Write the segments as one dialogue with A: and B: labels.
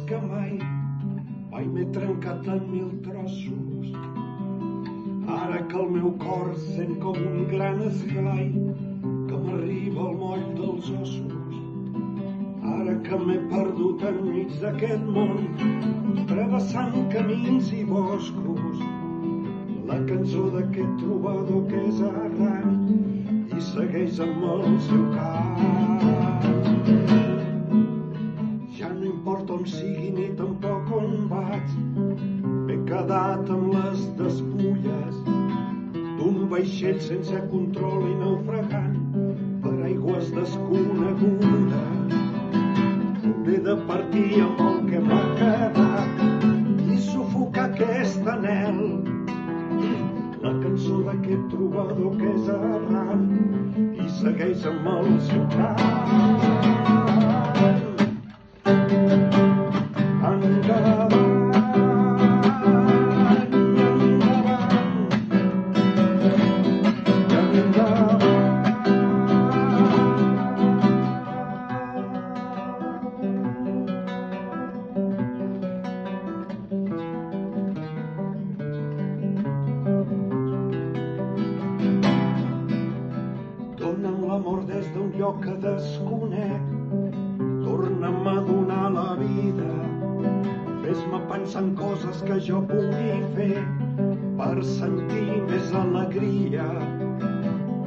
A: que mai m'he trencat en mil trossos. Ara que el meu cor sent com un gran esglai que m'arriba al moll dels ossos. Ara que m'he perdut enmig d'aquest món, travessant camins i boscos, la cançó d'aquest trobador que és errant i segueix amb el seu cant. Ja no importa on sigui ni tampoc on vaig, m'he quedat amb les despulles d'un vaixell sense control i naufragant per aigües desconegudes. Hauré de partir amb el que m'ha quedat i sufocar aquest anhel, la cançó d'aquest trobador que és errant i segueix amb el seu cant. Dona'm l'amor des d'un lloc que desconec, torna'm a donar la vida, fes-me pensar en coses que jo pugui fer per sentir més alegria.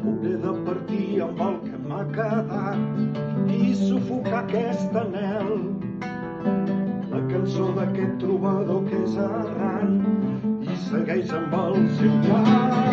A: Hauré de partir amb el que m'ha quedat i sufocar aquest anhel, la cançó d'aquest trobador que és errant i segueix amb el seu cant.